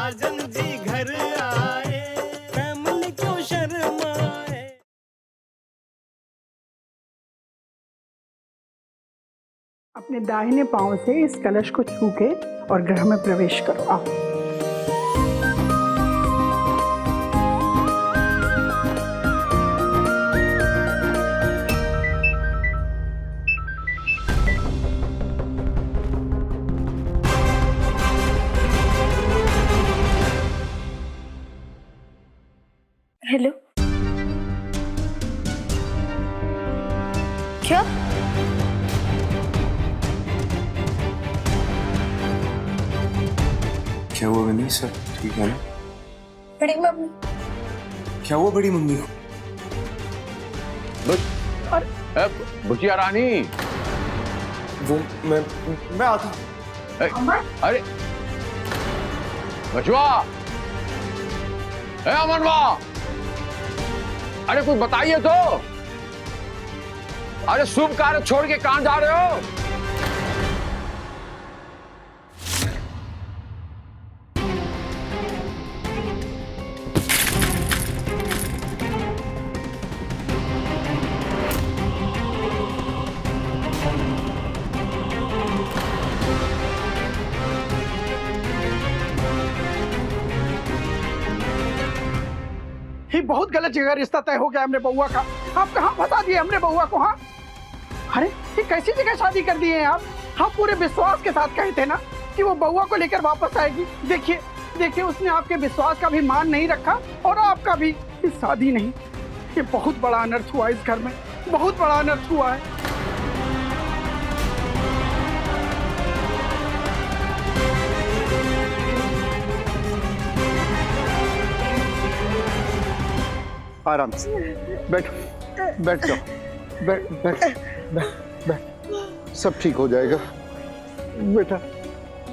साजन जी घर आए, फैमिली क्यों शर्माए। अपने दाहिने पांव से इस कलश को छू के और ग्रह में प्रवेश करो। आओ। हेलो, क्या? क्या हुआ विनी सर, ठीक है ना? बड़ी मम्मी। क्या हुआ बड़ी मम्मी को? बुचिया रानी, वो मैं आता। अरे बचवा, अमनवा, अरे कुछ बताइए तो। अरे शुभ कार्य छोड़ के कहां जा रहे हो? ये बहुत गलत जगह रिश्ता तय हो गया हमने बउआ का। आप कहाँ फंसा दिए हमने बउआ को? हाँ, अरे ये कैसी जगह शादी कर दिए हैं आप? आप पूरे विश्वास के साथ कहे थे ना कि वो बउआ को लेकर वापस आएगी। देखिए देखिए, उसने आपके विश्वास का भी मान नहीं रखा और आपका भी। ये शादी नहीं, ये बहुत बड़ा अनर्थ हुआ इस घर में, बहुत बड़ा अनर्थ हुआ है। आराम से बैठो, बैठ जाओ, बैठ बैठ बैठ बैठ, सब ठीक हो जाएगा। बेटा,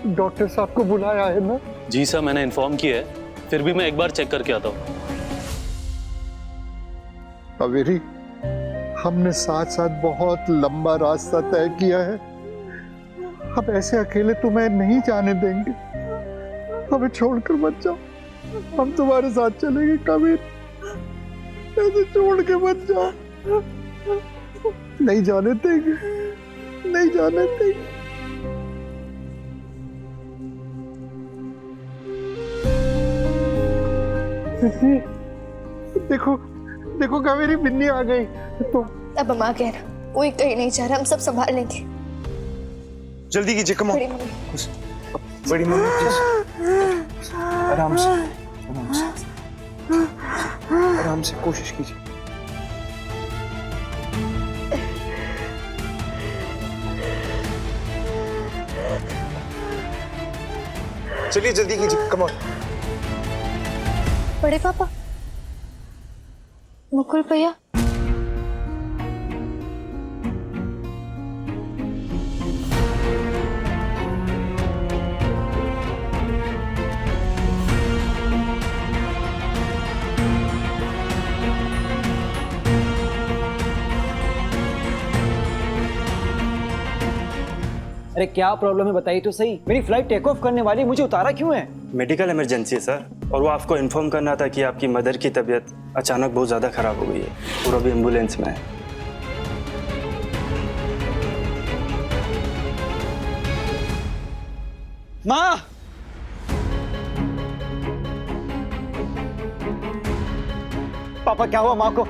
डॉक्टर साहब को बुलाया है ना? जी सर, मैंने इन्फॉर्म किया है, फिर भी मैं एक बार चेक करके आता हूँ। कावेरी, हमने साथ साथ बहुत लंबा रास्ता तय किया है। अब ऐसे अकेले तुम्हें नहीं जाने देंगे। हमें छोड़कर मत जाओ, हम तुम्हारे साथ चलेंगे। कावेरी, ऐसे छोड़ के मत जाओ, नहीं जाने देंगे, नहीं जाने देंगे। देखो देखो कावेरी, बिन्नी आ गई। तो अब हम आ गए ना, कोई कहीं नहीं जा रहा, हम सब संभाल लेंगे। जल्दी कीजिए, कम ऑन। बड़ी मम्मी, बड़ी मम्मी प्लीज, आराम से, आराम से, आराम से, कोशिश कीजिए। चलिए जल्दी कीजिए, कम ऑन। बड़े पापा, मुकुल भैया, अरे क्या प्रॉब्लम है बताइए तो सही। मेरी फ्लाइट टेक ऑफ करने वाली, मुझे उतारा क्यों है? मेडिकल इमरजेंसी है सर, और वो आपको इन्फॉर्म करना था कि आपकी मदर की तबीयत अचानक बहुत ज़्यादा ख़राब हो गई है और अभी एम्बुलेंस में है। माँ, पापा क्या हुआ माँ को?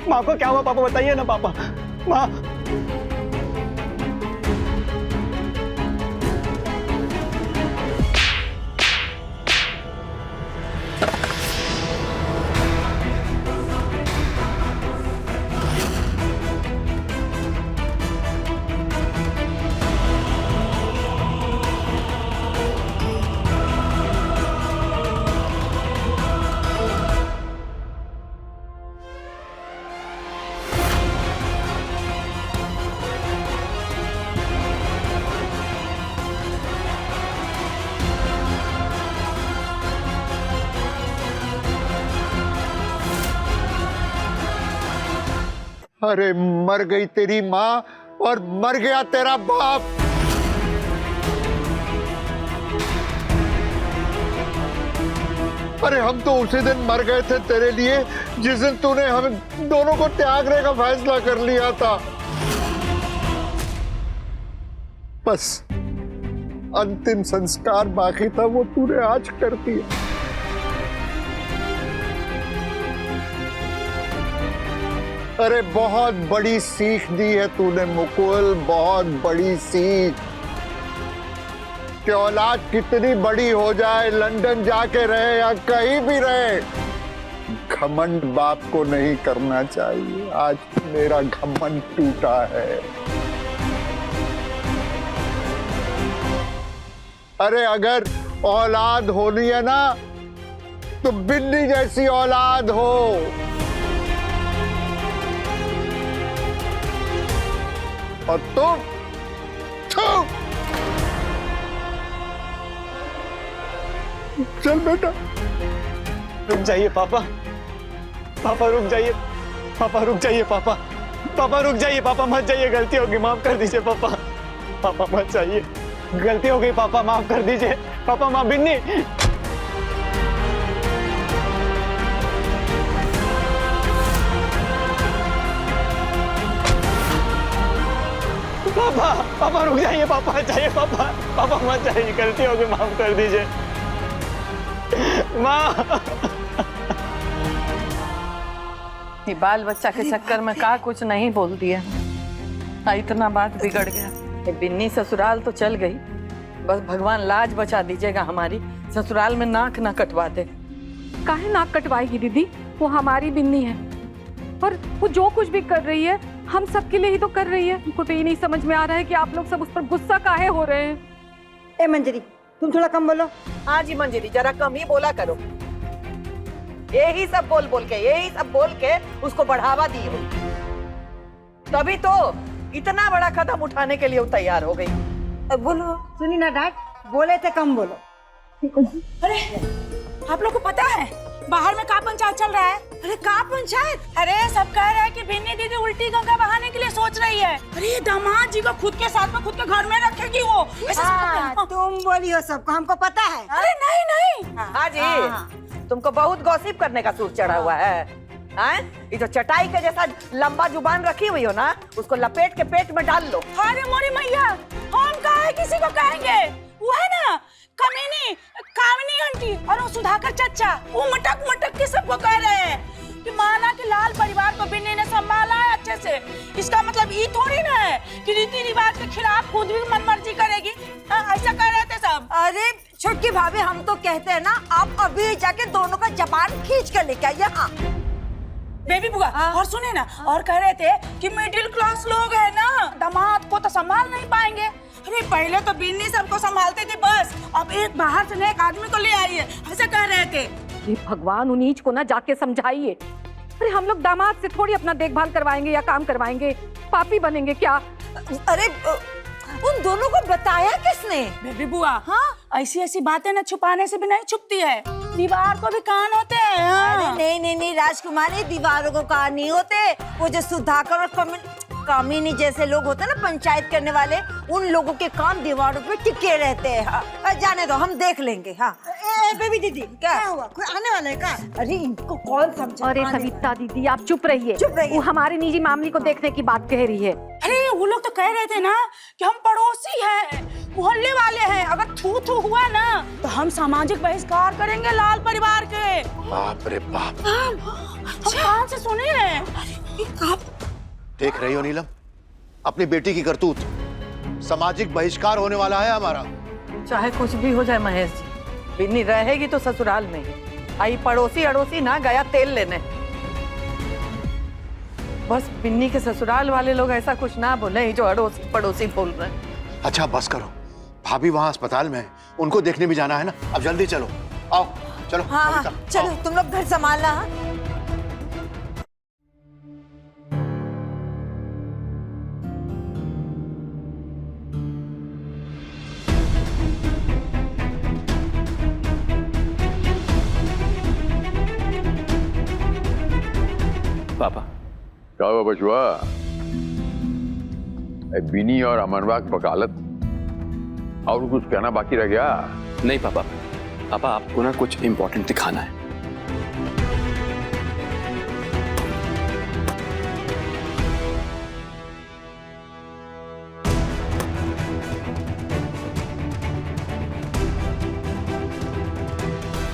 माँ को क्या हुआ पापा, बताइए ना पापा। माँ, अरे मर गई तेरी माँ और मर गया तेरा बाप। अरे हम तो उसी दिन मर गए थे तेरे लिए जिस दिन तूने हम दोनों को त्यागने का फैसला कर लिया था। बस अंतिम संस्कार बाकी था, वो तूने आज कर दिया। अरे बहुत बड़ी सीख दी है तूने मुकुल, बहुत बड़ी सीख कि औलाद कितनी बड़ी हो जाए, लंदन जाके रहे या कहीं भी रहे, घमंड बाप को नहीं करना चाहिए। आज मेरा घमंड टूटा है। अरे अगर औलाद होनी है ना तो बिल्ली जैसी औलाद हो। और तुम चल बेटा। रुक जाइए पापा, पापा रुक जाइए, पापा रुक जाइए, पापा पापा रुक जाइए, पापा मत जाइए, गलती होगी, माफ कर दीजिए पापा, पापा मत जाइए, गलती हो गई पापा, माफ कर दीजिए पापा। माँ बिन्नी, पापा पापा रुक जाइए, पापा जाइए, पापा पापा मत जाइए, गलती हो गई, माफ कर दीजिए माँ। ये बाल बच्चा के चक्कर में का कुछ नहीं बोल दिया, इतना बात बिगड़ गया। ये बिन्नी ससुराल तो चल गई, बस भगवान लाज बचा दीजिएगा हमारी, ससुराल में नाक ना कटवा दे। काहे नाक कटवाएगी दीदी, वो हमारी बिन्नी है और वो जो कुछ भी कर रही है हम सबके लिए ही तो कर रही है। हमको तो ये नहीं समझ में आ रहा है कि आप लोग सब उस पर गुस्सा काहे हो रहे हैं। ए मंजरी, तुम थोड़ा कम बोलो। हाँ जी मंजरी, जरा कम ही बोला करो। यही सब बोल के उसको बढ़ावा दी हो, तभी तो इतना बड़ा कदम उठाने के लिए वो तैयार हो गई। बोलो, सुनी ना डांट, बोले थे कम बोलो। अरे आप लोग को पता है बाहर में का पंचायत चल रहा है? अरे का पंचायत? अरे सब कह रहे हैं कि बिन्नी दीदी उल्टी गंगा बहाने के लिए सोच रही है। अरे ये दामाद जी को खुद के साथ में खुद के घर में रखेगी वो। तुम बोली हो सबको, हमको पता है। अरे नहीं नहीं। हाँ जी, तुमको बहुत गॉसिप करने का सूर चढ़ा हुआ है। ये जो चटाई के जैसा लंबा जुबान रखी हुई हो ना, उसको लपेट के पेट में डाल लो। अरे मोरी मैया, हम कहा किसी को कहेंगे, वो है ना कमीनी कामिनी आंटी और वो सुधाकर चचा, वो मटक मटक के सबको कह रहे हैं कि माना कि लाल परिवार को बिन्नी ने संभाला है अच्छे से। इसका मतलब ये थोड़ी ना है कि रीति रिवाज के खिलाफ खुद भी मनमर्जी करेगी। ऐसा कह रहे थे सब। अरे छोटकी भाभी, हम तो कहते हैं ना, आप अभी जाके दोनों का जबान खींच कर लेके आइए। हाँ बेबी बुआ, और सुने ना, और कह रहे थे कि मिडिल क्लास लोग है ना, दामाद को तो संभाल नहीं पाएंगे। अरे पहले तो बिन्नी सबको संभालते थे बस, अब एक बाहर से एक आदमी को ले आई है, ऐसा कह रहे थे। ये भगवान, उन नीच को ना जाके समझाइए। अरे हम लोग दामाद से थोड़ी अपना देखभाल करवाएंगे या काम करवाएंगे, पापी बनेंगे क्या? अरे उन दोनों को बताया किसने? बेबी बुआ, हाँ ऐसी ऐसी बातें ना छुपाने से भी नहीं छुपती है, दीवार को भी कान होते हैं। हाँ। अरे नहीं राजकुमारी, दीवारों को कान नहीं होते। वो जो सुधाकर और कामिनी जैसे लोग होते हैं ना, पंचायत करने वाले, उन लोगों के कान दीवारों पे टिके रहते हैं। हाँ। जाने दो, हम देख लेंगे। हाँ बेबी दीदी, क्या हुआ? कोई आने वाला है क्या? अरे इनको कौन समझा? अरे सविता दीदी, आप चुप रहिए। वो हमारे निजी मामले को देखने की बात कह रही है। अरे वो लोग तो कह रहे थे ना कि हम पड़ोसी हैं, मोहल्ले वाले हैं, अगर थू थू हुआ ना तो हम सामाजिक बहिष्कार करेंगे लाल परिवार के। बाप रे बाप। हम कहाँ से सुने हैं? देख रही हो नीलम, अपनी बेटी की करतूत, सामाजिक बहिष्कार होने वाला है हमारा। चाहे कुछ भी हो जाए महेश जी, बिन्नी रहेगी तो ससुराल में ही। आई पड़ोसी अड़ोसी ना गया तेल लेने। बस बिन्नी के ससुराल वाले लोग ऐसा कुछ ना बोले जो अड़ोसी पड़ोसी बोल रहे हैं। अच्छा बस करो, भाभी वहाँ अस्पताल में है, उनको देखने भी जाना है ना। अब जल्दी चलो, आओ चलो। हाँ चलो, तुम लोग घर संभालना। पापा क्या हुआ बचुआ? बिनी और अमरवा की वकालत और कुछ कहना बाकी रह गया? नहीं पापा, पापा आपको ना कुछ इंपॉर्टेंट दिखाना है।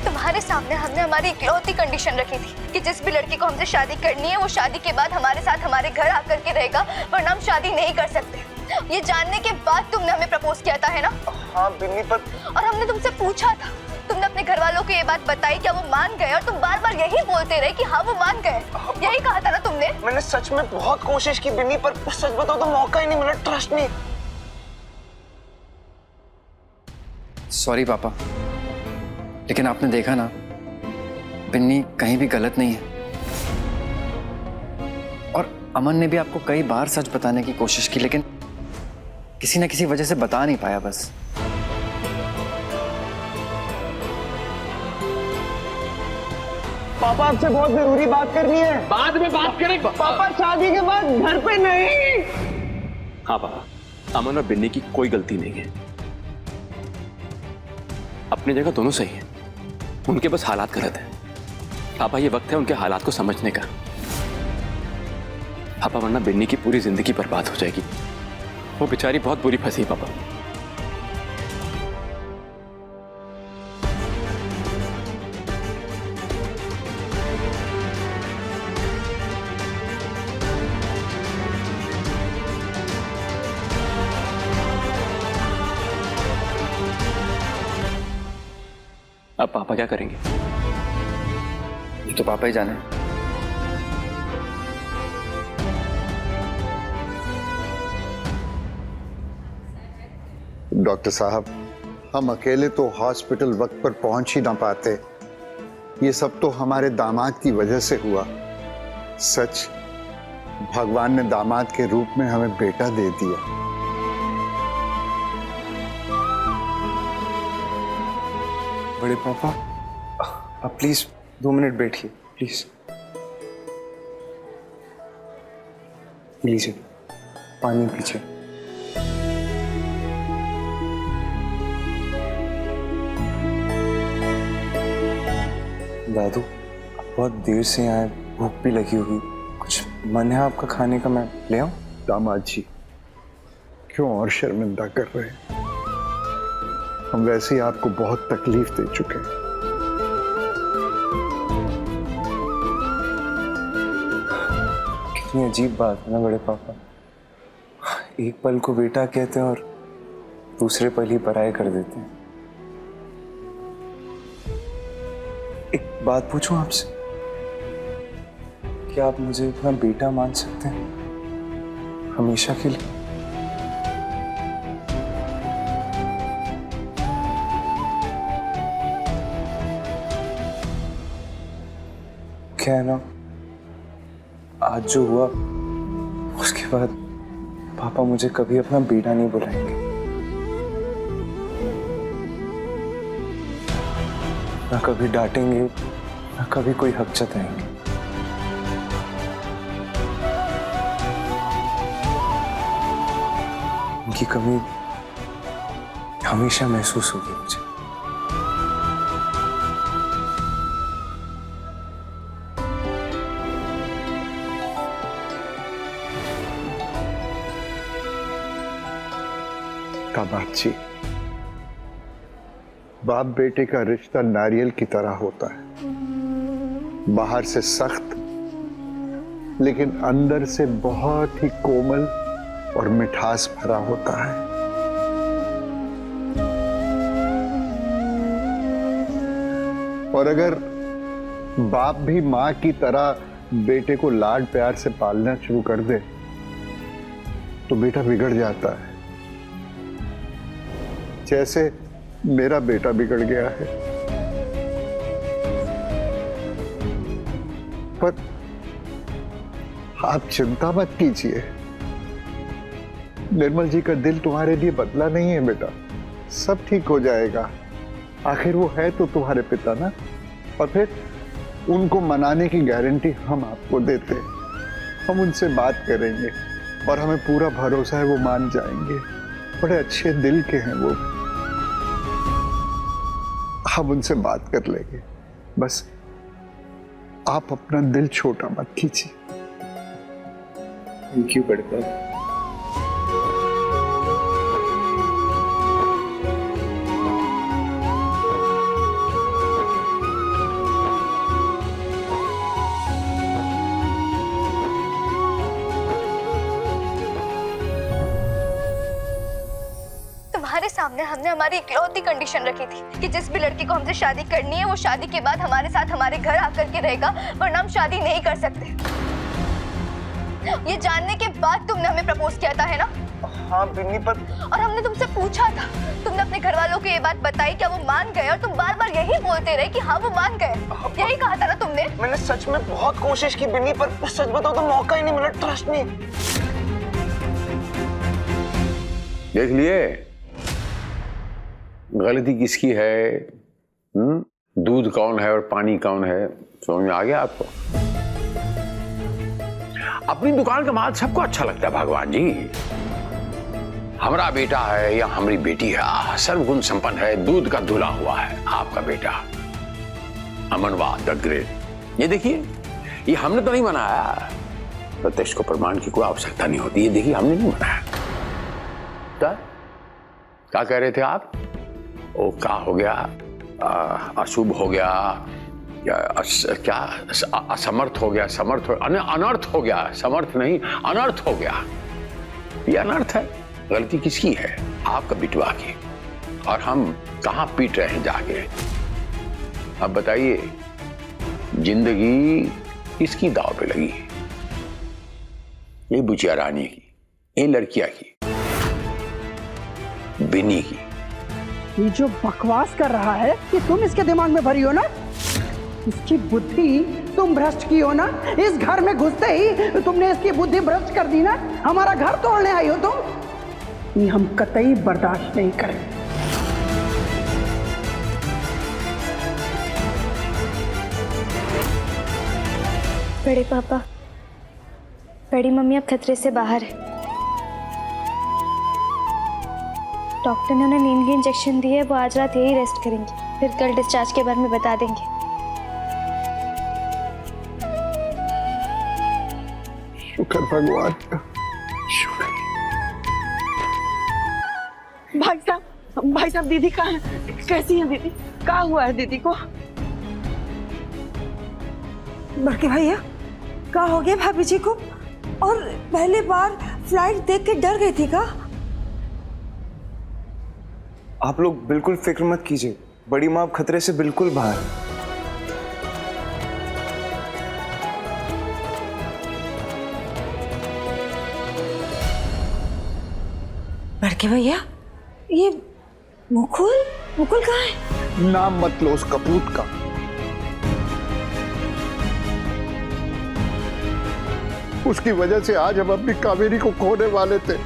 तुम्हारे सामने हमने हमारी इकलौती कंडीशन रखी थी कि जिस भी लड़की को हमसे शादी करनी है वो शादी के बाद हमारे साथ हमारे घर आकर के रहेगा, वरना हम शादी नहीं कर सकते। ये जानने के बाद तुमने हमें प्रपोज किया था, है ना? हाँ बिन्नी, पर और हमने तुमसे पूछा था, तुमने अपने घर वालों को ये बात बताई, क्या वो मान गए? और तुम बार बार यही बोलते रहे कि हाँ वो मान गए। यही कहा था ना तुमने? मैंने सच में बहुत कोशिश की बिन्नी, पर सच बताओ तो मौका ही नहीं मिला, ट्रस्ट नहीं। सॉरी पापा, लेकिन आपने देखा ना बिन्नी कहीं भी गलत नहीं है। और अमन ने भी आपको कई बार सच बताने की कोशिश की, लेकिन किसी न किसी वजह से बता नहीं पाया बस। पापा आपसे बहुत जरूरी बात करनी है। बाद में बात करें। पापा शादी के बाद घर पे नहीं। हाँ पापा, अमन और बिन्नी की कोई गलती नहीं है। अपनी जगह दोनों सही हैं, उनके बस हालात गलत हैं। पापा ये वक्त है उनके हालात को समझने का। पापा वरना बिन्नी की पूरी जिंदगी बर्बाद हो जाएगी। वो बेचारी बहुत बुरी फंसी पापा। अब पापा क्या करेंगे ये तो पापा ही जाने। डॉक्टर साहब, हम अकेले तो हॉस्पिटल वक्त पर पहुंच ही ना पाते। ये सब तो हमारे दामाद की वजह से हुआ। सच, भगवान ने दामाद के रूप में हमें बेटा दे दिया। बड़े पापा आप प्लीज 2 मिनट बैठिए प्लीज। लीजिए पानी पीछे। दादू आप बहुत देर से आए, भूख भी लगी होगी, कुछ मन है आपका खाने का? मैं ले आऊं? दामाद जी क्यों और शर्मिंदा कर रहे हैं? हम वैसे ही आपको बहुत तकलीफ दे चुके हैं। कितनी अजीब बात है ना बड़े पापा, एक पल को बेटा कहते हैं और दूसरे पल ही पराये कर देते हैं। एक बात पूछूं आपसे, क्या आप मुझे अपना बेटा मान सकते हैं हमेशा के लिए? क्या है ना, आज जो हुआ उसके बाद पापा मुझे कभी अपना बेटा नहीं बुलाएंगे, ना कभी डांटेंगे, ना कभी कोई हक जताएंगे। उनकी कमी हमेशा महसूस होगी मुझे। दामाद जी, बाप बेटे का रिश्ता नारियल की तरह होता है, बाहर से सख्त लेकिन अंदर से बहुत ही कोमल और मिठास भरा होता है। और अगर बाप भी मां की तरह बेटे को लाड प्यार से पालना शुरू कर दे तो बेटा बिगड़ जाता है, जैसे मेरा बेटा बिगड़ गया है। पर आप चिंता मत कीजिए, निर्मल जी का दिल तुम्हारे लिए बदला नहीं है बेटा, सब ठीक हो जाएगा। आखिर वो है तो तुम्हारे पिता ना, और फिर उनको मनाने की गारंटी हम आपको देते हैं। हम उनसे बात करेंगे और हमें पूरा भरोसा है वो मान जाएंगे, बड़े अच्छे दिल के हैं वो। हम उनसे बात कर लेंगे। बस आप अपना दिल छोटा मत कीजिए। थैंक यू बड़े पापा। तुम्हारे सामने हमने हमारी इकलौती कंडीशन रखी थी कि जिस भी लड़की को हमसे शादी करनी है वो शादी के बाद हमारे साथ हमारे घर आकर के रहेगा, वरना हम शादी नहीं कर सकते। ये जानने के बाद तुमने हमें प्रपोज किया था, है ना? हाँ बिन्नी, पर और हमने तुमसे पूछा था, तुमने अपने घर वालों को ये बात बताई, क्या वो मान गए? और तुम बार बार यही बोलते रहे कि हाँ वो मान गए। यही कहा था ना तुमने? मैंने सच में बहुत कोशिश की बिन्नी, पर सच बताओ तो मौका ही नहीं मिला, ट्रस्ट नहीं। देख लिए गलती किसकी है? दूध कौन है और पानी कौन है, समझ में आ गया आपको? अपनी दुकान का माल सबको अच्छा लगता है भगवान जी। हमारा बेटा है या हमारी बेटी है, सर्वगुण संपन्न है, दूध का धुला हुआ है आपका बेटा अमनवा द ग्रेट। ये देखिए, ये हमने तो नहीं बनाया, प्रत्यक्ष को प्रमाण की कोई आवश्यकता नहीं होती। ये देखिए, हमने नहीं बनाया। क्या कह रहे थे आप? ओ क्या हो गया? अशुभ हो गया या क्या असमर्थ हो गया? अनर्थ हो गया, समर्थ नहीं अनर्थ हो गया। ये अनर्थ है। गलती किसकी है? आपका बिटवा की। और हम कहाँ पीट रहे हैं जाके? अब बताइए, जिंदगी किसकी दाव पे लगी? ये बुचिया रानी की, ये लड़किया की, बिन्नी की। ये जो बकवास कर रहा है कि तुम इसके दिमाग में भरी हो ना, इसकी बुद्धि तुम भ्रष्ट की हो ना। इस घर में घुसते ही तुमने इसकी बुद्धि भ्रष्ट कर दी ना। हमारा घर तोड़ने आई हो तुम। ये हम कतई बर्दाश्त नहीं करें। बड़े पापा, बड़ी मम्मी अब खतरे से बाहर है। डॉक्टर ने उन्हें नींद के इंजेक्शन दिए, वो आज रात यही रेस्ट करेंगे, फिर कल डिस्चार्ज के बारे में बता देंगे। शुक्र भगवान का, शुक्र। भाई साहब दीदी कहाँ है? कैसी है दीदी? क्या हुआ है दीदी को? बड़के भैया, क्या हो गया भाभी जी को? और पहली बार फ्लाइट देख के डर गई थी का? आप लोग बिल्कुल फिक्र मत कीजिए, बड़ी माँ अब खतरे से बिल्कुल बाहर है। बड़के भैया, ये मुकुल कहाँ है? नाम मत लो उस कपूत का। उसकी वजह से आज हम अपनी कावेरी को खोने वाले थे।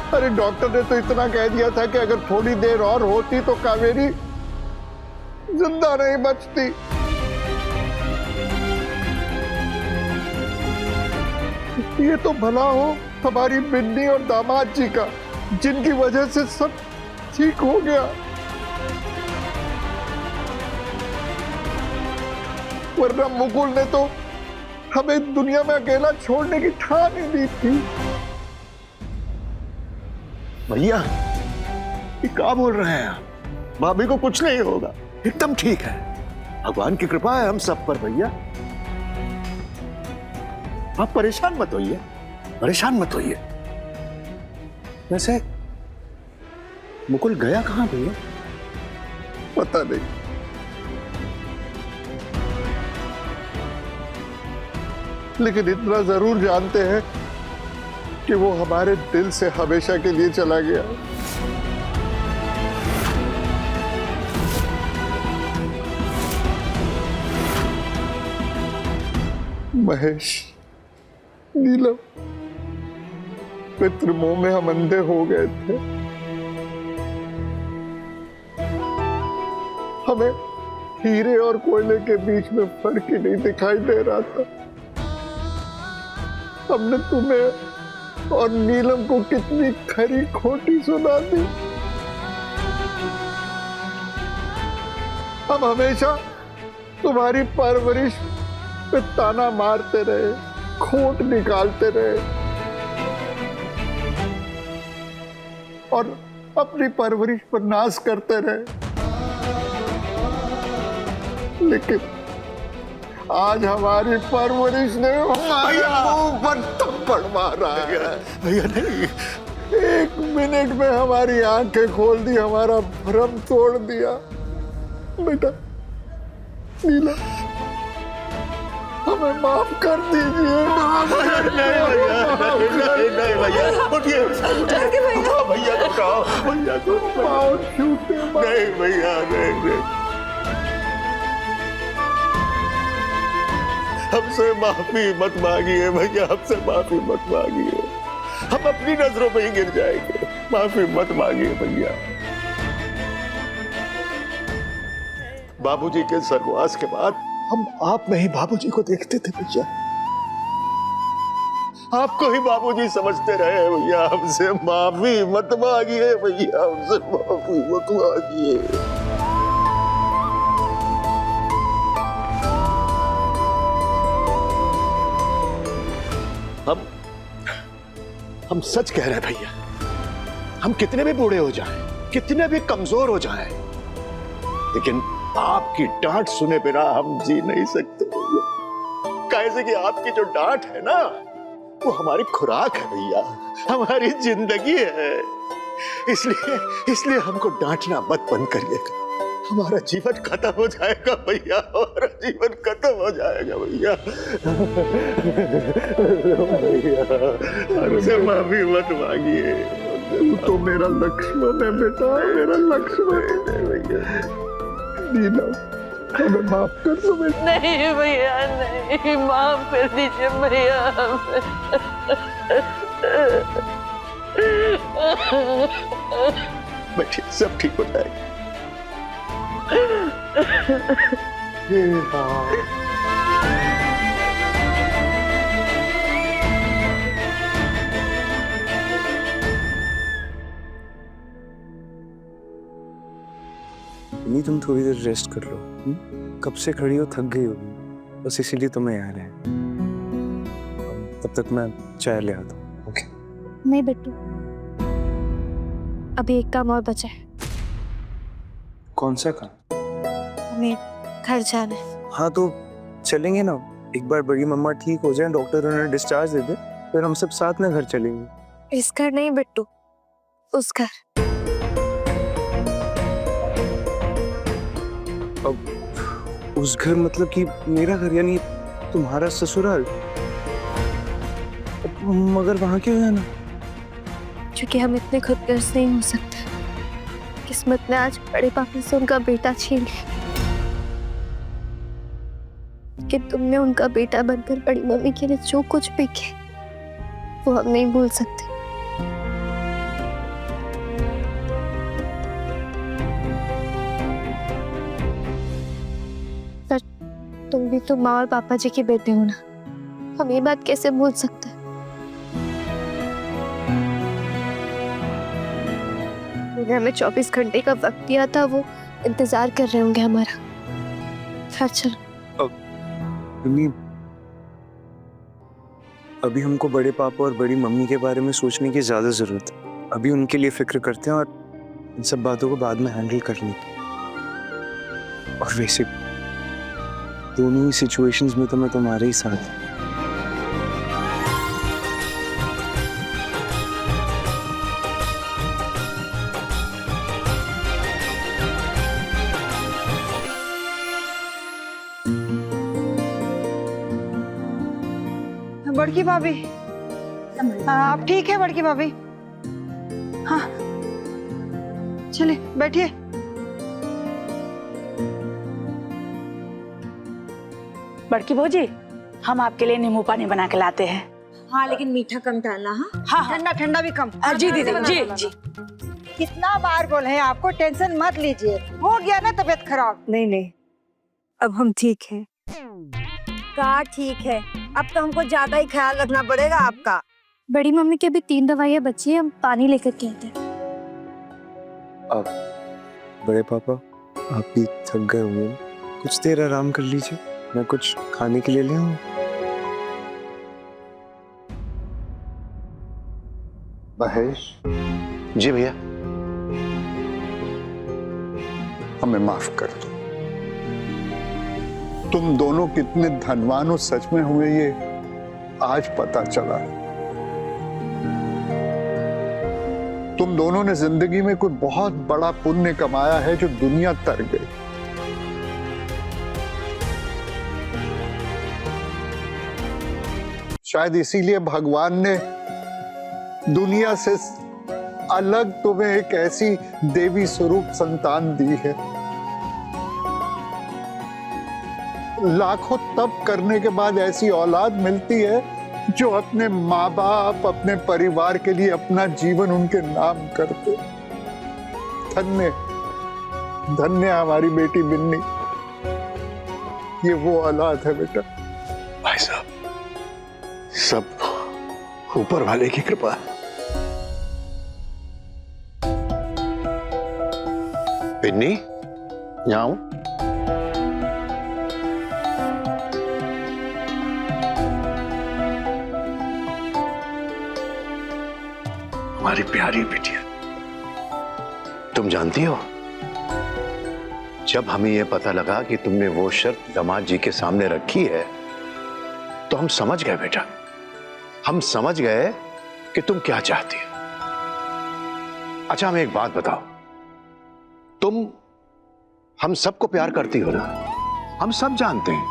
अरे डॉक्टर ने तो इतना कह दिया था कि अगर थोड़ी देर और होती तो कावेरी जिंदा नहीं बचती। ये तो भला हो हमारी बिन्नी और दामाद जी का, जिनकी वजह से सब ठीक हो गया। वरना मुकुल ने तो हमें दुनिया में अकेला छोड़ने की ठान ही दी थी। भैया, ये क्या बोल रहे हैं आप? भाभी को कुछ नहीं होगा, एकदम ठीक है। भगवान की कृपा है हम सब पर भैया। आप परेशान मत होइए, परेशान मत होइए। वैसे मुकुल गया कहां भैया? पता नहीं, लेकिन इतना जरूर जानते हैं कि वो हमारे दिल से हमेशा के लिए चला गया। महेश, नीलम, पितृमोह में हम अंधे हो गए थे। हमें हीरे और कोयले के बीच में फर्क ही नहीं दिखाई दे रहा था। हमने तुम्हें और नीलम को कितनी खरी खोटी सुना दी। हम हमेशा तुम्हारी परवरिश पे ताना मारते रहे, खोट निकालते रहे और अपनी परवरिश पर नाज करते रहे, लेकिन आज हमारी परवरिश ने हमारे मुंह पर थप्पड़ मारा है। भैया नहीं, 1 मिनट में हमारी आंखें खोल दी, हमारा भ्रम तोड़ दिया। बेटा नीला, हमें माफ कर दीजिए। नहीं भैया, उठिए भैया को उठाओ, भैया को पाँव छूते। नहीं भैया, नहीं, हमसे माफी मत मांगिए भैया, हमसे माफी मत मांगिए, हम अपनी नजरों में ही गिर जाएंगे, माफी मत मांगिए भैया। बाबूजी के स्वर्गवास के बाद हम आप में ही बाबूजी को देखते थे भैया, आपको ही बाबूजी समझते रहे भैया। हमसे माफी मत मांगिए भैया, हमसे माफी मत मांगिए। हम सच कह रहे हैं भैया, हम कितने भी बूढ़े हो जाएं, कितने भी कमजोर हो जाएं, लेकिन आपकी डांट सुने बिना हम जी नहीं सकते भैया। कैसे कि आपकी जो डांट है ना, वो हमारी खुराक है भैया, हमारी जिंदगी है। इसलिए हमको डांटना मत बंद करिएगा, हमारा जीवन खत्म हो जाएगा भैया, हमारा जीवन खत्म हो जाएगा भैया। भैया हमसे माफी मत मांगिए, तू तो मेरा लक्ष्मण है बेटा, मेरा लक्ष्मण है भैया। नीला, हमें माफ कर दो बेटा। नहीं भैया, नहीं, माफ कर दीजिए भैया। बैठिए, सब ठीक हो जाएगा। नहीं, तुम थोड़ी देर रेस्ट कर लो। कब से खड़ी हो, थक गई होगी, बस इसीलिए तुम्हें यहाँ रहे। तब तक मैं चाय ले आता हूँ। ओके? नहीं बिट्टू, अभी एक काम और बचा है। कौन सा काम? हमें घर जाना है। हाँ तो चलेंगे ना, एक बार बड़ी मम्मा ठीक हो जाए, डॉक्टर उन्हें डिस्चार्ज दे दे, फिर हम सब साथ में घर चलेंगे। इस घर नहीं बिट्टू, उस घर। अब उस घर मतलब कि मेरा घर, यानी तुम्हारा ससुराल? मगर वहां क्यों जाना? क्योंकि हम इतने खुदगर्ज नहीं हो सकते। किस्मत ने आज बड़े पापा से उनका बेटा छीन लिया, कि तुमने उनका बेटा बनकर बड़ी मम्मी के लिए जो कुछ भी किया, वो हम नहीं भूल सकते। पर तुम भी तो माँ और पापा जी के बेटे हो ना, हम ये बात कैसे भूल सकते हैं? हमें 24 घंटे का वक्त दिया था, वो इंतजार कर रहे होंगे हमारा। घर चलो। अभी हमको बड़े पापा और बड़ी मम्मी के बारे में सोचने की ज्यादा जरूरत है। अभी उनके लिए फिक्र करते हैं और इन सब बातों को बाद में हैंडल कर लेंगे। और वैसे दोनों ही सिचुएशंस में तो मैं तुम्हारे ही साथ हूं। बड़की भाभी, आप ठीक है बड़की भाभी? हाँ चले बैठिए। बड़की भौजी, हम आपके लिए नींबू पानी बना के लाते हैं। हाँ लेकिन मीठा कम डालना। हाँ ठंडा ठंडा भी कम। जी दीदी, जी जी। कितना बार बोले हैं आपको, टेंशन मत लीजिए, हो गया ना तबीयत खराब। नहीं नहीं, अब हम ठीक हैं। का ठीक है, अब तो हमको ज्यादा ही ख्याल रखना पड़ेगा आपका। बड़ी मम्मी की अभी 3 दवाइयाँ बची हैं, हम पानी लेकर के आते हैं। अब बड़े पापा आप भी थक गए होंगे, कुछ देर आराम कर लीजिए, मैं कुछ खाने के लिए ले आऊं? महेश, जी भैया। हमें माफ कर दो। तुम दोनों कितने धनवान और सच में हुए ये आज पता चला। तुम दोनों ने जिंदगी में कोई बहुत बड़ा पुण्य कमाया है जो दुनिया तर गई। शायद इसीलिए भगवान ने दुनिया से अलग तुम्हें एक ऐसी देवी स्वरूप संतान दी है। लाखों तप करने के बाद ऐसी औलाद मिलती है जो अपने माँ बाप, अपने परिवार के लिए अपना जीवन उनके नाम करते। धन्य धन्य हमारी बेटी बिन्नी, ये वो औलाद है बेटा। भाई साहब, सब ऊपर वाले की कृपा है। बिन्नी, यहाँ आऊं? हमारी प्यारी बिटिया, तुम जानती हो, जब हमें यह पता लगा कि तुमने वो शर्त दामाद जी के सामने रखी है तो हम समझ गए बेटा, हम समझ गए कि तुम क्या चाहती हो। अच्छा, हमें एक बात बताओ, तुम हम सबको प्यार करती हो ना? हम सब जानते हैं,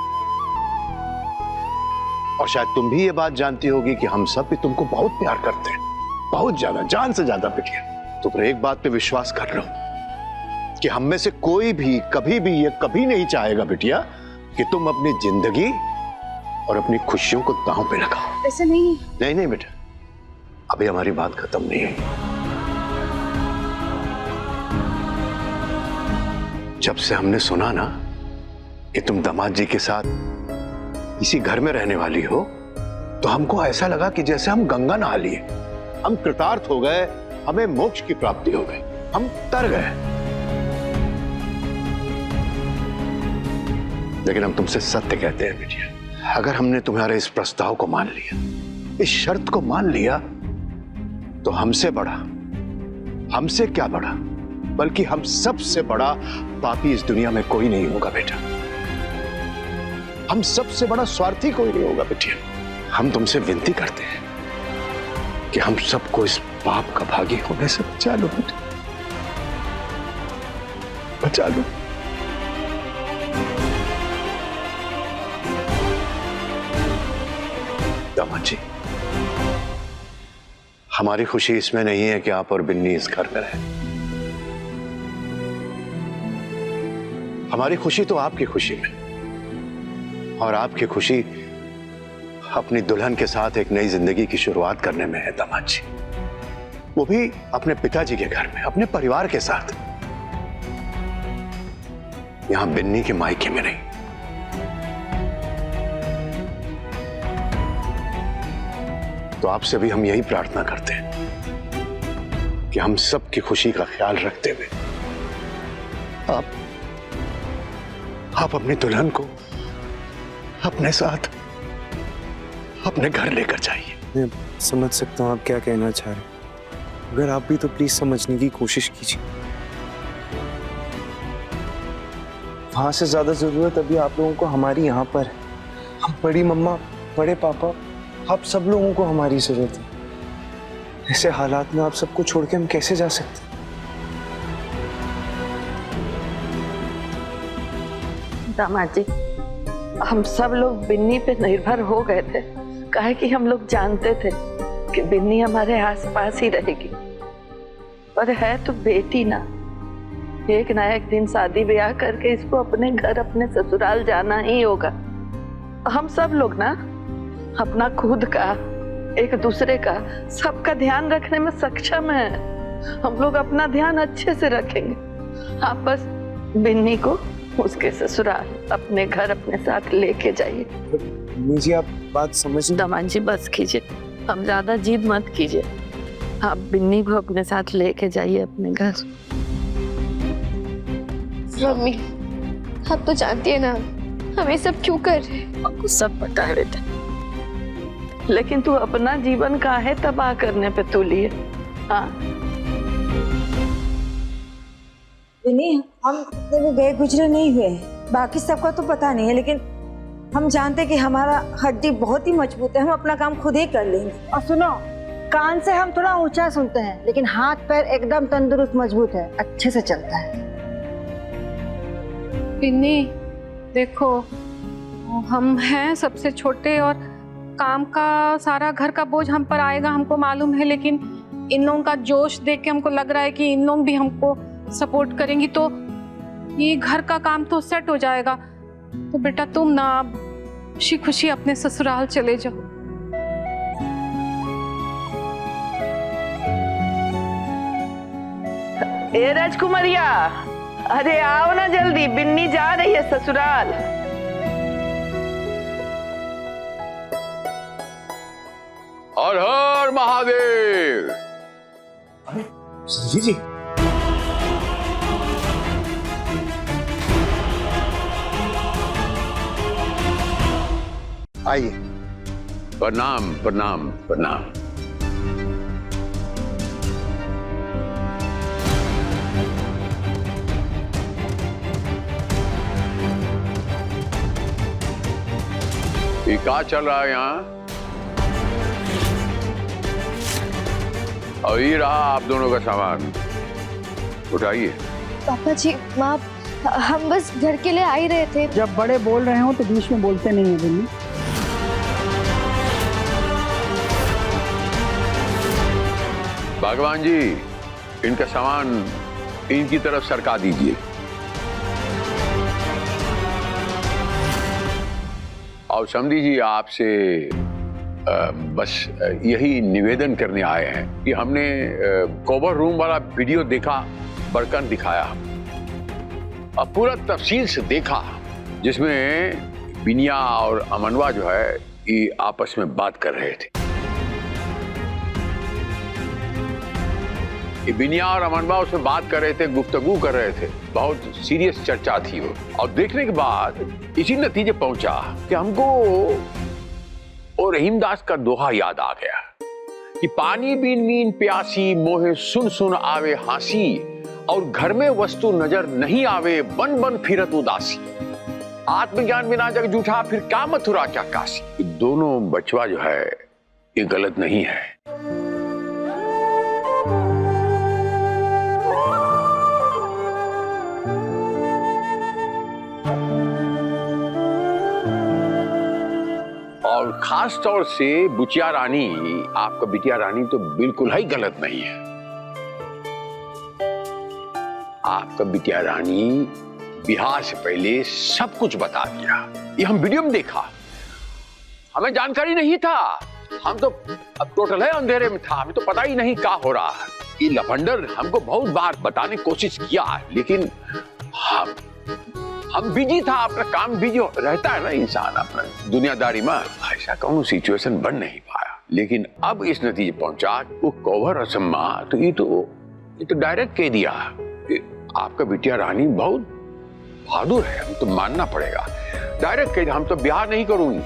और शायद तुम भी ये बात जानती होगी कि हम सब भी तुमको बहुत प्यार करते हैं, बहुत ज्यादा, जान से ज्यादा बिटिया। तो फिर एक बात पे विश्वास कर लो कि हम में से कोई भी कभी भी ये कभी नहीं चाहेगा बिटिया कि तुम अपनी जिंदगी और अपनी खुशियों को दांव पे लगाओ। ऐसा नहीं। नहीं नहीं बेटा, अभी हमारी बात खत्म नहीं है। जब से हमने सुना ना कि तुम दामाद जी के साथ इसी घर में रहने वाली हो, तो हमको ऐसा लगा कि जैसे हम गंगा नहा लिए, हम कृतार्थ हो गए, हमें मोक्ष की प्राप्ति हो गई, हम तर गए। लेकिन हम तुमसे सत्य कहते हैं बिटिया, अगर हमने तुम्हारे इस प्रस्ताव को मान लिया, इस शर्त को मान लिया, तो हमसे बड़ा, हमसे क्या बड़ा, बल्कि हम सबसे बड़ा पापी इस दुनिया में कोई नहीं होगा बेटा। हम सबसे बड़ा स्वार्थी कोई नहीं होगा बेटिया। हम तुमसे विनती करते हैं कि हम सबको इस पाप का भागी होने से बचा लो बेटा, बचा लो। दामाद जी, हमारी खुशी इसमें नहीं है कि आप और बिन्नी इस घर में रहें। हमारी खुशी तो आपकी खुशी में, और आपकी खुशी अपनी दुल्हन के साथ एक नई जिंदगी की शुरुआत करने में है दामाद जी, वो भी अपने पिताजी के घर में, अपने परिवार के साथ, यहां बिन्नी के मायके में नहीं। तो आपसे भी हम यही प्रार्थना करते हैं कि हम सबकी खुशी का ख्याल रखते हुए आप अपनी दुल्हन को अपने साथ अपने घर लेकर जाइए। मैं समझ सकता हूँ आप क्या कहना चाह रहे हैं, अगर आप भी तो प्लीज समझने की कोशिश कीजिए। वहां से ज्यादा जरूरत अभी आप लोगों को हमारी यहाँ पर है। हम बड़ी मम्मा, बड़े पापा, आप सब लोगों को हमारी जरूरत है। ऐसे हालात में आप सबको छोड़ के हम कैसे जा सकते हैं? दामाद जी, हम सब लोग बिन्नी पे निर्भर हो गए थे, काहे कि हम लोग जानते थे कि बिन्नी हमारे आसपास ही रहेगी, पर है तो बेटी ना। एक ना एक दिन शादी ब्याह करके इसको अपने घर, अपने ससुराल जाना ही होगा। हम सब लोग ना अपना खुद का, एक दूसरे का, सबका ध्यान रखने में सक्षम है। हम लोग अपना ध्यान अच्छे से रखेंगे। आप बस बिन्नी को उसके ससुराल, अपने घर, अपने साथ लेके जाइए। मुझे आप बात समझ। दामाद जी बस कीजिए, अब ज्यादा जिद मत कीजिए, आप बिन्नी को अपने साथ लेके जाइए अपने घर। मम्मी, आप तो जानती है ना हम ये सब क्यों कर रहे हैं। आपको सब पता है बेटा, लेकिन तू अपना जीवन काहे तबाह करने पे तुली है? हाँ बिन्नी, हम इतने भी गए गुजरे नहीं हुए, बाकी सबका तो पता नहीं है, लेकिन हम जानते कि हमारा हड्डी बहुत ही मजबूत है, हम अपना काम खुद ही कर लेंगे। और सुनो, कान से हम थोड़ा ऊंचा सुनते हैं, लेकिन हाथ पैर एकदम तंदुरुस्त मजबूत है, अच्छे से चलता है। बिन्नी देखो, हम हैं सबसे छोटे और काम का सारा घर का बोझ हम पर आएगा, हमको मालूम है, लेकिन इन लोगों का जोश देख के हमको लग रहा है कि इन लोग भी हमको सपोर्ट करेंगी तो ये घर का काम तो सेट हो जाएगा। तो बेटा तुम ना खुशी खुशी अपने ससुराल चले जाओ। ए राजकुमारिया, अरे आओ ना जल्दी, बिन्नी जा रही है ससुराल। हर हर महादेव। संजय जी, आइए। प्रणाम प्रणाम प्रणाम। ये क्या चल रहा है यहाँ? और ये रहा आप दोनों का सामान, उठाइए। पापा जी, माँ, हम बस घर के लिए आ ही रहे थे। जब बड़े बोल रहे हो तो बीच में बोलते नहीं है बिन्नी। भगवान जी, इनका सामान इनकी तरफ सरका दीजिए। और समझी जी, आपसे बस यही निवेदन करने आए हैं कि हमने कवर रूम वाला वीडियो देखा, बर्तन दिखाया और पूरा तफसील से देखा, जिसमें बिनिया और अमनवा जो है ये आपस में बात कर रहे थे। ये बिनिया और अमनवा उसमें बात कर रहे थे, गुफ्तगू कर रहे थे, बहुत सीरियस चर्चा थी वो। और देखने के बाद इसी नतीजे पहुंचा कि हमको और रहीमदास का दोहा याद आ गया कि पानी बीन मीन प्यासी, मोहे सुन सुन आवे हांसी, और घर में वस्तु नजर नहीं आवे, बन बन फिरत उदासी। आत्मज्ञान बिना जग जूठा, फिर क्या मथुरा क्या काशी। दोनों बचवा जो है ये गलत नहीं है। और खास तौर से बुचिया रानी, आपका बिटिया रानी तो बिल्कुल ही गलत नहीं है। आपका बिटिया रानी बिहार से पहले सब कुछ बता दिया। ये हम वीडियो में देखा, हमें जानकारी नहीं था, हम तो अब टोटल है अंधेरे में था, हमें तो पता ही नहीं क्या हो रहा है। ये लफंडर हमको बहुत बार बताने की कोशिश किया, लेकिन हम बिजी था, अपना काम बिजी रहता है ना इंसान अपना दुनियादारी में, ऐसा कौन सिचुएशन बन नहीं पाया। लेकिन अब इस नतीजे पहुंचा वो कवर असम्मा, तो ये तो डायरेक्ट कह दिया आपका बिटिया रानी बहुत बहादुर है, हम तो मानना पड़ेगा। डायरेक्ट कह दिया हम तो ब्याह नहीं करूंगी,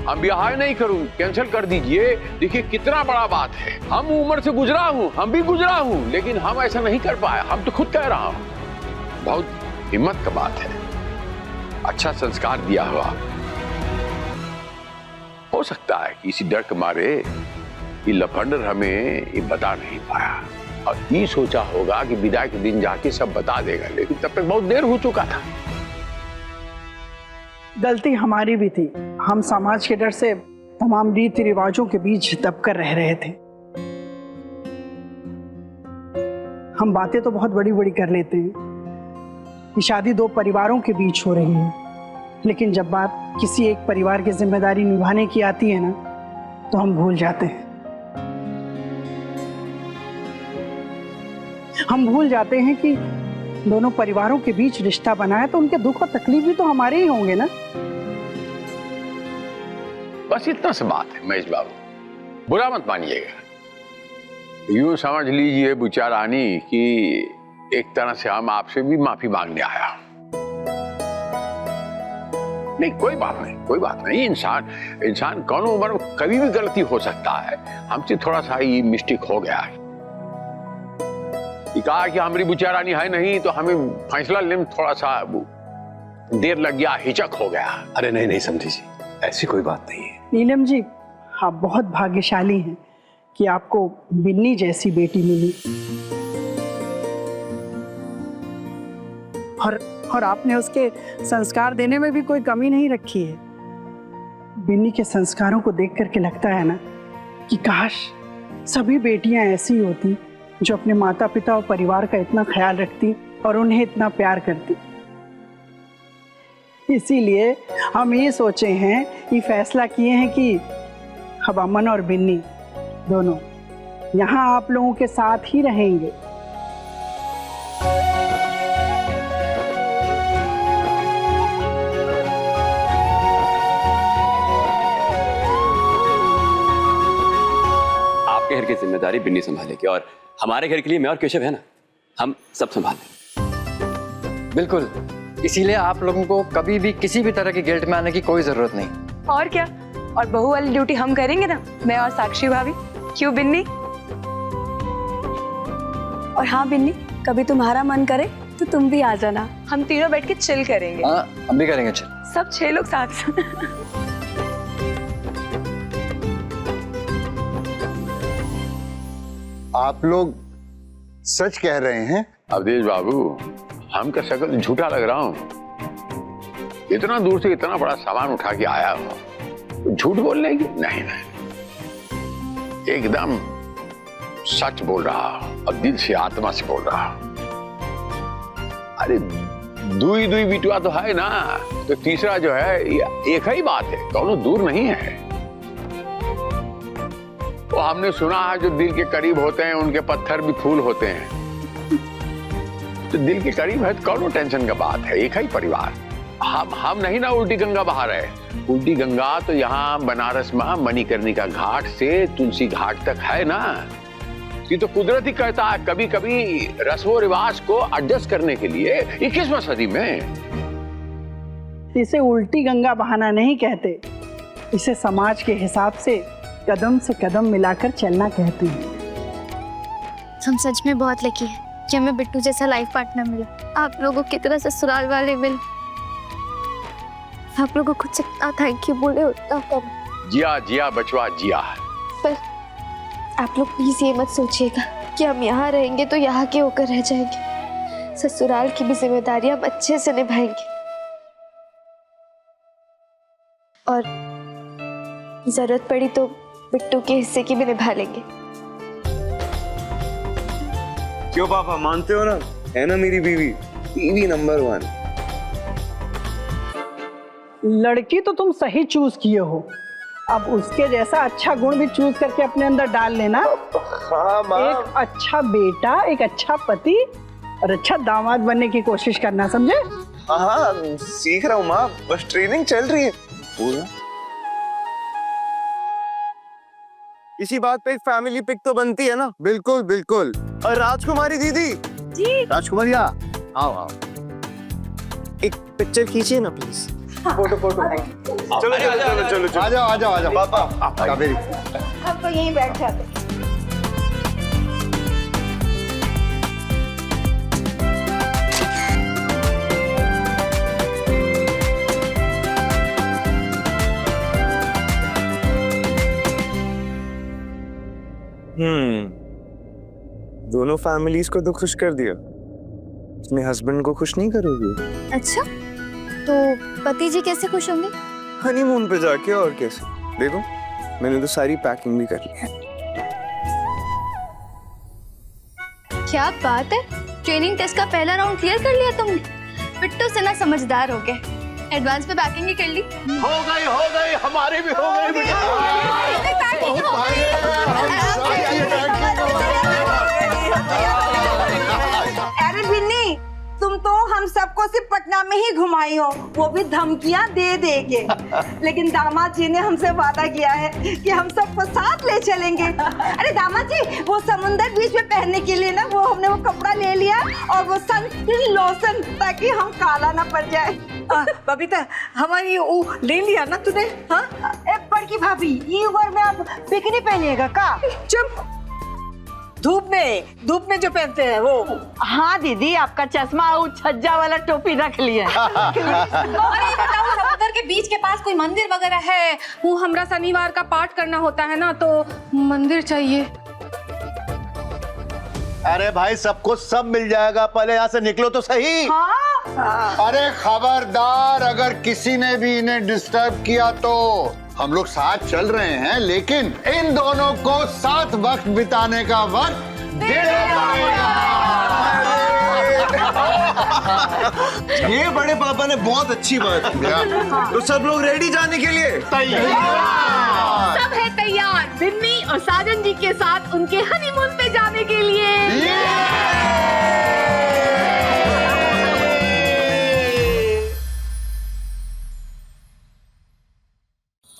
हम ब्याह नहीं करूंगी, कैंसिल कर दीजिए। देखिए कितना बड़ा बात है, हम उम्र से गुजरा हूं, हम भी गुजरा हूं, लेकिन हम ऐसा नहीं कर पाया। हम तो खुद कह रहा हूं, बहुत हिम्मत का बात है, अच्छा संस्कार दिया हुआ। हो सकता है कि इसी डर के मारे ये लफंडर हमें ये बता नहीं पाया, और ये सोचा होगा कि विदाई के दिन जाके सब बता देगा, लेकिन तब तक बहुत देर हो चुका था। गलती हमारी भी थी, हम समाज के डर से तमाम रीति रिवाजों के बीच दबकर रह रहे थे। हम बातें तो बहुत बड़ी बड़ी कर लेते हैं कि शादी दो परिवारों के बीच हो रही है, लेकिन जब बात किसी एक परिवार की जिम्मेदारी निभाने की आती है ना, तो हम भूल जाते हैं। हम भूल जाते हैं कि दोनों परिवारों के बीच रिश्ता बना है तो उनके दुख और तकलीफ भी तो हमारे ही होंगे ना। बस इतना सा बात है महेश बाबू, बुरा मत मानिएगा। यूं समझ लीजिए बुचा रानी कि एक तरह से हम आपसे भी माफी मांगने आया। नहीं कोई बात नहीं, कोई बात नहीं। इंसान कौन उम्र में कभी भी गलती हो सकता है। हमसे थोड़ा सा ये मिस्टेक हो गया है। कहा कि हमारी बुचा रानी है नहीं तो हमें फैसला लेने में थोड़ा सा देर लग गया, हिचक हो गया। अरे नहीं नहीं समझी जी, ऐसी कोई बात नहीं है। नीलम जी, आप बहुत भाग्यशाली हैं कि आपको बिन्नी जैसी बेटी मिली और आपने उसके संस्कार देने में भी कोई कमी नहीं रखी है। बिन्नी के संस्कारों को देख करके लगता है ना कि काश सभी बेटियां ऐसी होती जो अपने माता पिता और परिवार का इतना ख्याल रखती और उन्हें इतना प्यार करती। इसीलिए हम ये सोचे हैं, ये फैसला किए हैं कि अब अमन और बिन्नी दोनों यहाँ आप लोगों के साथ ही रहेंगे। आपके घर की जिम्मेदारी बिन्नी संभालेगी और हमारे घर के लिए मैं और केशव है ना, हम सब संभालें। बिल्कुल, इसीलिए आप लोगों को कभी भी किसी भी तरह की गिल्ट में आने की कोई जरूरत नहीं। और क्या, और बहू वाली ड्यूटी हम करेंगे ना, मैं और साक्षी भाभी। क्यों बिन्नी? और हाँ बिन्नी, कभी तुम्हारा मन करे तो तुम भी आ जाना, हम तीनों बैठ के चिल करेंगे। हाँ, हम भी करेंगे चिल। सब 6 लोग साथ। आप लोग सच कह रहे हैं? अवधेश बाबू, हम का शकल झूठा लग रहा हूं? इतना दूर से इतना बड़ा सामान उठा के आया हूं, झूठ बोलने की? नहीं नहीं, एकदम सच बोल रहा और दिल से आत्मा से बोल रहा। अरे दुई दुई बिटुआ तो है ना, तो तीसरा जो है एक ही बात है, दोनों दूर नहीं है। वो हमने सुना है जो दिल के करीब होते हैं उनके पत्थर भी फूल होते हैं। तो दिल के करीब है तो कौन टेंशन का बात है, एक ही परिवार। हम नहीं ना उल्टी गंगा बहा रहे। उल्टी गंगा तो यहाँ बनारस में मणिकर्णिका घाट से तुलसी घाट तक है ना। ये तो कुदरत ही कहता है कभी कभी रस्मों रिवाज को एडजस्ट करने के लिए 21वीं सदी में। इसे उल्टी गंगा बहाना नहीं कहते, इसे समाज के हिसाब से कदम से कदम मिलाकर चलना कहते हैं। हम सच में बहुत लकी हैं कि हमें बिट्टू जैसा लाइफ पार्टनर मिला। आप लोगों की तरह ससुराल वाले मिले। आप लोगों को जितना थैंक यू बोले उतना कम। जिया जिया बचवा जिया। पर आप लोग प्लीज ये मत सोचिएगा कि हम यहाँ रहेंगे तो यहाँ के होकर रह जाएंगे। ससुराल की भी जिम्मेदारी हम अच्छे से निभाएंगे और जरूरत पड़ी तो बिट्टू के हिस्से की भी निभा लेंगे। क्यों पापा, मानते हो ना? है ना मेरी बीवी, बीवी नंबर 1। लड़की तो तुम सही चूज किए हो, अब उसके जैसा अच्छा गुण भी चूज करके अपने अंदर डाल लेना। हाँ माँ। एक अच्छा बेटा, एक अच्छा पति और अच्छा दामाद बनने की कोशिश करना, समझे? हाँ सीख रहा हूँ माँ, बस ट्रेनिंग चल रही है। पूरा इसी बात पे एक फैमिली पिक तो बनती है ना। बिल्कुल बिल्कुल। और राजकुमारी दीदी जी राजकुमारी आओ आओ, एक पिक्चर खींचिए ना प्लीज। Photo photo. चलो चलो चलो चलो, आ जाओ आ जाओ आ जाओ। पापा कावेरी, हम तो यहीं बैठ जाते। दोनों फैमिलीज को तो खुश कर दिया, अपने हस्बैंड को खुश नहीं करोगी? अच्छा, तो पति जी कैसे खुश होंगे? हनीमून पे जाके, और कैसे? देखो मैंने तो सारी पैकिंग भी कर ली है। क्या बात है, ट्रेनिंग टेस्ट का पहला राउंड क्लियर कर लिया तुमने। बिट्टू से ना समझदार हो गए, एडवांस में पैकिंग ही कर ली। हो गई, हमारे भी हो गई। अरे बिन्नी, तुम तो हम हम सबको सिर्फ पटना में ही घुमाई हो, वो भी धमकियां दे दे के। लेकिन दामाद जी ने हमसे वादा किया है कि हम सबको साथ ले चलेंगे। अरे दामाद जी, वो समुंदर बीच में पहनने के लिए ना वो हमने वो कपड़ा ले लिया और वो सनस्क्रीन लोशन, ताकि हम काला ना पड़ जाए। बबीता, हमारी वो ले लिया ना तूने? हाँ, बड़की भाभी, ये उम्र में आप बिकनी पहनिएगा का? चुप। धूप में जो पहनते हैं वो। हाँ दीदी, आपका चश्मा और छज्जा वाला टोपी रख लिया। अरे बताओ, समुद्र के बीच के पास कोई मंदिर वगैरह है? वो हमरा शनिवार का पाठ करना होता है ना, तो मंदिर चाहिए। अरे भाई, सबको सब मिल जाएगा, पहले यहाँ से निकलो तो सही। अरे खबरदार, अगर किसी ने भी इन्हें डिस्टर्ब किया तो हम लोग साथ चल रहे हैं, लेकिन इन दोनों को साथ वक्त बिताने का वक्त देना पड़ेगा। ये बड़े पापा ने बहुत अच्छी बात की। तो सब लोग रेडी जाने के लिए? तैयार। सब है तैयार, बिन्नी और साजन जी के साथ उनके हनीमून पे जाने के लिए।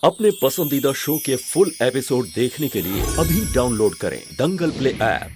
अपने पसंदीदा शो के फुल एपिसोड देखने के लिए अभी डाउनलोड करें दंगल प्ले ऐप।